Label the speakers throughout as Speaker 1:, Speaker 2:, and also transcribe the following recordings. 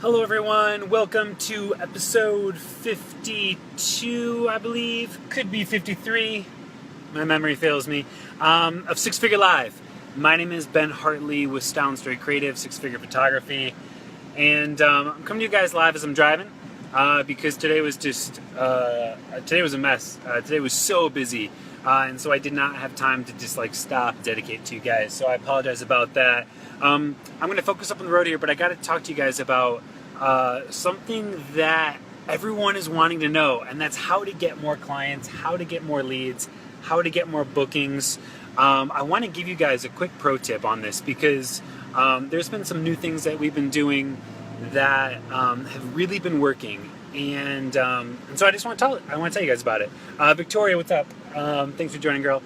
Speaker 1: Hello everyone, welcome to episode 52, I believe. Could be 53, my memory fails me, of Six Figure Live. My name is Ben Hartley with Style and Story Creative, Six Figure Photography, and I'm coming to you guys live as I'm driving, because today was today was a mess. Today was so busy, and so I did not have time to just stop, dedicate to you guys, so I apologize about that. I'm going to focus up on the road here, but I got to talk to you guys about something that everyone is wanting to know, and that's how to get more clients, how to get more leads, how to get more bookings. I want to give you guys a quick pro tip on this because there's been some new things that we've been doing that have really been working, and so I just want to tell you guys about it. Victoria, what's up? Thanks for joining, girl.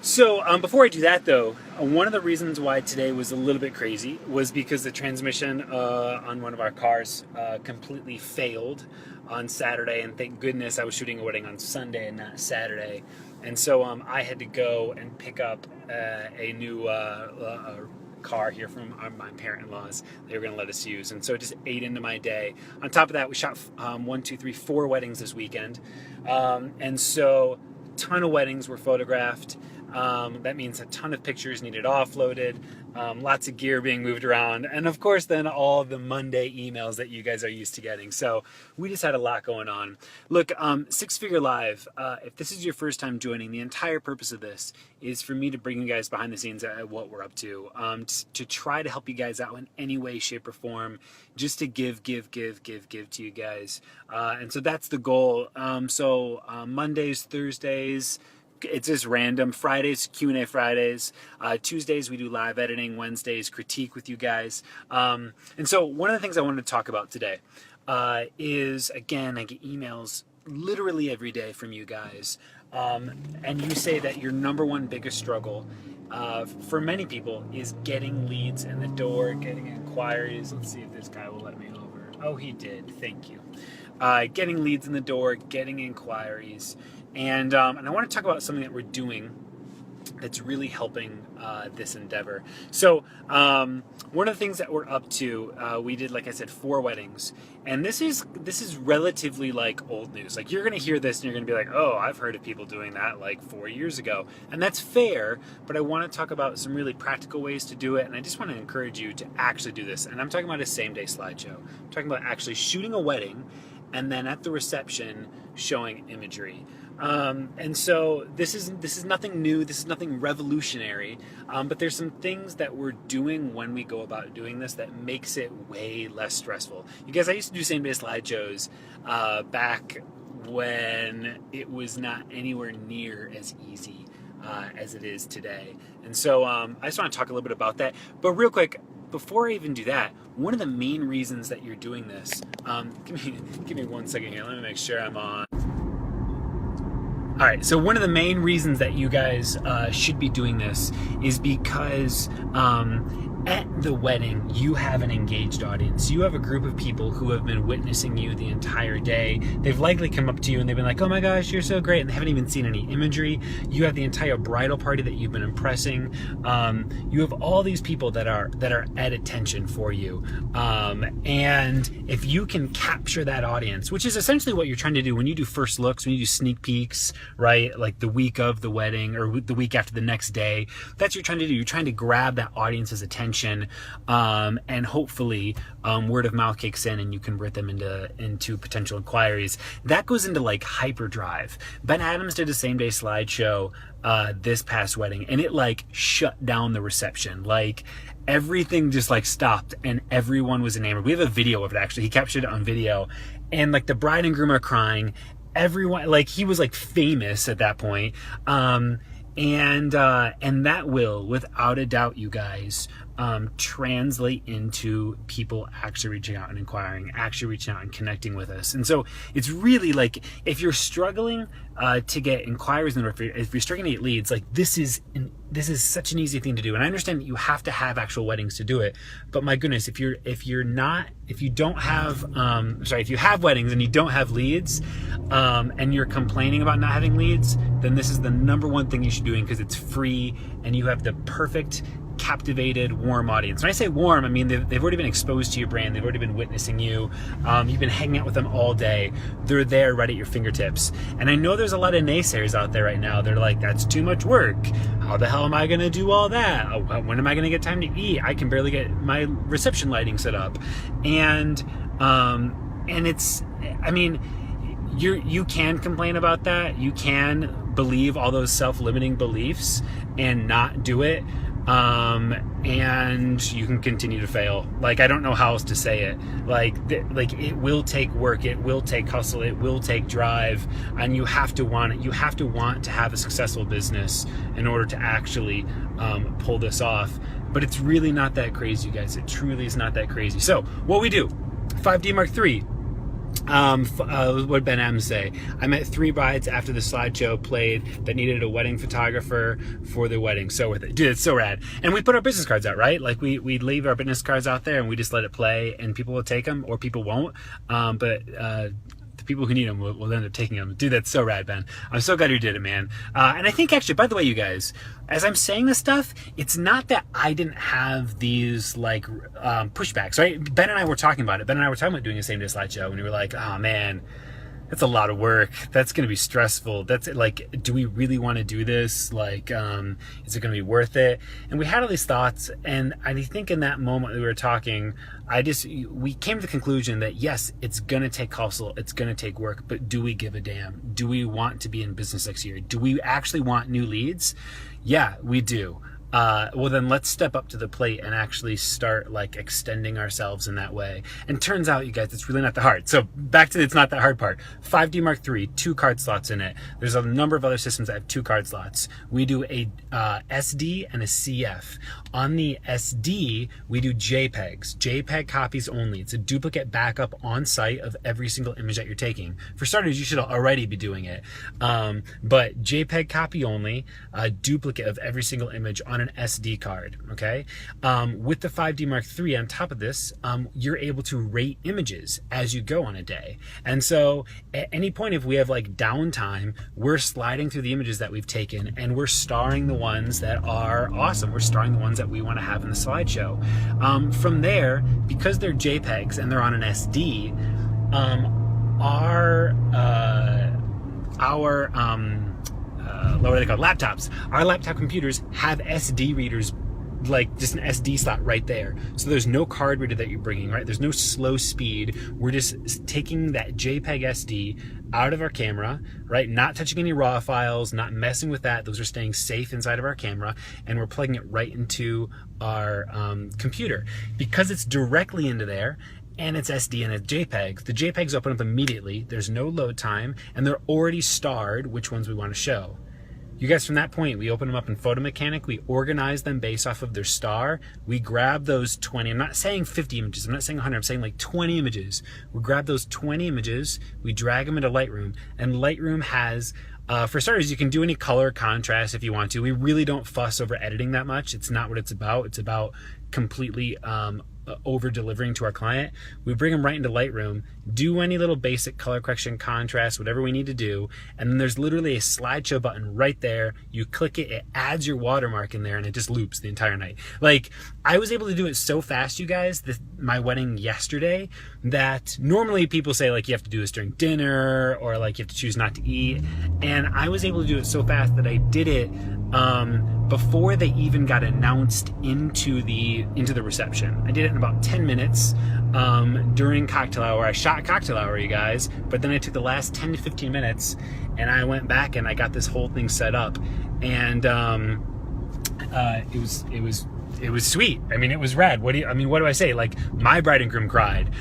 Speaker 1: So before I do that though, one of the reasons why today was a little bit crazy was because the transmission on one of our cars completely failed on Saturday, and thank goodness I was shooting a wedding on Sunday and not Saturday, and so I had to go and pick up a new car here from my parent-in-laws. They were going to let us use, and so it just ate into my day. On top of that, we shot 4 weddings this weekend, and so a ton of weddings were photographed. That means a ton of pictures needed offloaded, lots of gear being moved around, and of course then all the Monday emails that you guys are used to getting. So we just had a lot going on. Look, Six Figure Live, if this is your first time joining, the entire purpose of this is for me to bring you guys behind the scenes at what we're up to try to help you guys out in any way, shape, or form, just to give to you guys. And so that's the goal. So Mondays, Thursdays, it's just random. Fridays, Q&A Fridays. Tuesdays, we do live editing. Wednesdays, critique with you guys. And so one of the things I wanted to talk about today is, again, I get emails literally every day from you guys. And you say that your number one biggest struggle for many people is getting leads in the door, getting inquiries. Let's see if this guy will let me over. Oh, he did. Thank you. Getting leads in the door, getting inquiries. And I want to talk about something that we're doing that's really helping this endeavor. So one of the things that we're up to, we did, like I said, 4 weddings, and this is relatively old news. You're going to hear this and you're going to be like, oh, I've heard of people doing that 4 years ago, and that's fair. But I want to talk about some really practical ways to do it, and I just want to encourage you to actually do this. And I'm talking about a same-day slideshow. I'm talking about actually shooting a wedding and then at the reception showing imagery. And so this is nothing new, this is nothing revolutionary, but there's some things that we're doing when we go about doing this that makes it way less stressful. You guys, I used to do same-day slideshows back when it was not anywhere near as easy as it is today. And so I just want to talk a little bit about that. But real quick, before I even do that, one of the main reasons that you're doing this, give me 1 second here, let me make sure I'm on. All right, so one of the main reasons that you guys should be doing this is because at the wedding, you have an engaged audience. You have a group of people who have been witnessing you the entire day. They've likely come up to you and they've been like, oh my gosh, you're so great, and they haven't even seen any imagery. You have the entire bridal party that you've been impressing. You have all these people that are at attention for you. And if you can capture that audience, which is essentially what you're trying to do when you do first looks, when you do sneak peeks, right? Like the week of the wedding or the week after the next day, that's what you're trying to do. You're trying to grab that audience's attention, and hopefully word of mouth kicks in and you convert them into potential inquiries. That goes into hyperdrive. Ben Adams did a same-day slideshow this past wedding, and it shut down the reception. Everything just stopped and everyone was enamored. We have a video of it, actually. He captured it on video, and the bride and groom are crying. Everyone, he was famous at that point. And that will, without a doubt, you guys, translate into people actually reaching out and inquiring, actually reaching out and connecting with us. And so it's really if you're struggling to get inquiries, and if you're struggling to get leads, this is such an easy thing to do. And I understand that you have to have actual weddings to do it, but my goodness, if you have weddings and you don't have leads, and you're complaining about not having leads, then this is the number one thing you should be doing, because it's free and you have the perfect captivated, warm audience. When I say warm, I mean they've already been exposed to your brand. They've already been witnessing you. You've been hanging out with them all day. They're there right at your fingertips. And I know there's a lot of naysayers out there right now. They're like, that's too much work. How the hell am I going to do all that? When am I going to get time to eat? I can barely get my reception lighting set up. And it's, I mean, you can complain about that. You can believe all those self-limiting beliefs and not do it. And you can continue to fail. Like, I don't know how else to say it. Like it will take work. It will take hustle. It will take drive. And you have to want it. You have to want to have a successful business in order to actually pull this off. But it's really not that crazy, you guys. It truly is not that crazy. So what we do, 5D Mark III. What did Ben M say? I met 3 brides after the slideshow played that needed a wedding photographer for their wedding. So worth it. Dude, it's so rad. And we put our business cards out, right? Like we leave our business cards out there and we just let it play, and people will take them or people won't. But the people who need them will end up taking them. Dude, that's so rad, Ben. I'm so glad you did it, man. And I think actually, by the way, you guys, as I'm saying this stuff, it's not that I didn't have these like pushbacks, right? Ben and I were talking about it. Ben and I were talking about doing a same day slideshow, and we were like, oh man, that's a lot of work. That's going to be stressful. That's like, do we really want to do this? Like, is it going to be worth it? And we had all these thoughts. And I think in that moment we were talking, we came to the conclusion that yes, it's going to take hustle. It's going to take work, but do we give a damn? Do we want to be in business next year? Do we actually want new leads? Yeah, we do. Well, then let's step up to the plate and actually start like extending ourselves in that way. And turns out, you guys, it's really not that hard. So back to it's not that hard part. 5D Mark III, 2 card slots in it. There's a number of other systems that have 2 card slots. We do a SD and a CF. On the SD, we do JPEGs, JPEG copies only. It's a duplicate backup on site of every single image that you're taking. For starters, you should already be doing it. But JPEG copy only, a duplicate of every single image on an SD card, okay? With the 5D Mark III on top of this, you're able to rate images as you go on a day. And so at any point, if we have like downtime, we're sliding through the images that we've taken and we're starring the ones that are awesome. We're starring the ones that we want to have in the slideshow. From there, because they're JPEGs and they're on an SD, what are they called? Laptops. Our laptop computers have SD readers, like just an SD slot right there. So there's no card reader that you're bringing, right? There's no slow speed. We're just taking that JPEG SD out of our camera, right? Not touching any RAW files, not messing with that. Those are staying safe inside of our camera, and we're plugging it right into our computer. Because it's directly into there, and it's SD and it's JPEG, the JPEGs open up immediately. There's no load time, and they're already starred which ones we want to show. You guys, from that point, we open them up in Photo Mechanic. We organize them based off of their star. We grab those 20. I'm not saying 50 images. I'm not saying 100. I'm saying like 20 images. We grab those 20 images. We drag them into Lightroom. And Lightroom has, for starters, you can do any color contrast if you want to. We really don't fuss over editing that much. It's not what it's about. It's about completely over delivering to our client. We bring them right into Lightroom, do any little basic color correction, contrast, whatever we need to do, and then there's literally a slideshow button right there. You click it, it adds your watermark in there, and it just loops the entire night. Like, I was able to do it so fast, you guys, my wedding yesterday, that normally people say like you have to do this during dinner or like you have to choose not to eat, and I was able to do it so fast that I did it before they even got announced into the reception. I did it in about 10 minutes during cocktail hour. I shot cocktail hour, you guys, but then I took the last 10 to 15 minutes and I went back and I got this whole thing set up, and it was sweet. I mean, it was rad. What do I say? Like, my bride and groom cried.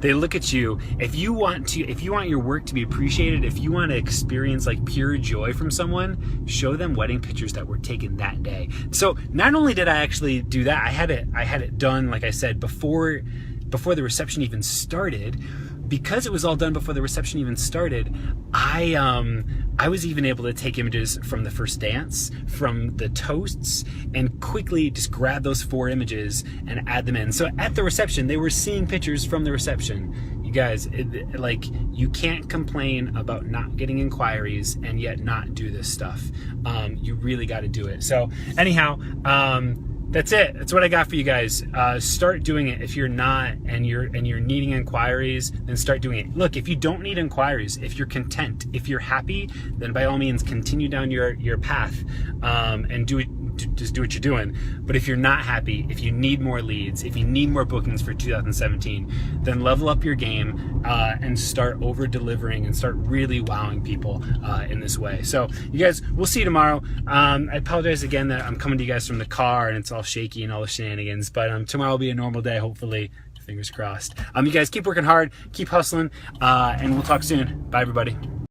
Speaker 1: They look at you. If you want your work to be appreciated, if you want to experience like pure joy from someone, show them wedding pictures that were taken that day. So not only did I actually do that, I had it done, like I said, before the reception even started. Because it was all done before the reception even started, I was even able to take images from the first dance, from the toasts, and quickly just grab those 4 images and add them in. So at the reception, they were seeing pictures from the reception. You guys, like, you can't complain about not getting inquiries and yet not do this stuff. You really got to do it. So anyhow, that's it. That's what I got for you guys. Start doing it. If you're not and you're needing inquiries, then start doing it. Look, if you don't need inquiries, if you're content, if you're happy, then by all means continue down your path and just do what you're doing. But if you're not happy, if you need more leads, if you need more bookings for 2017, then level up your game and start over delivering and start really wowing people in this way. So you guys, we'll see you tomorrow. I apologize again that I'm coming to you guys from the car and it's all shaky and all the shenanigans, but tomorrow will be a normal day, hopefully. Fingers crossed. You guys keep working hard, keep hustling, and we'll talk soon. Bye, everybody.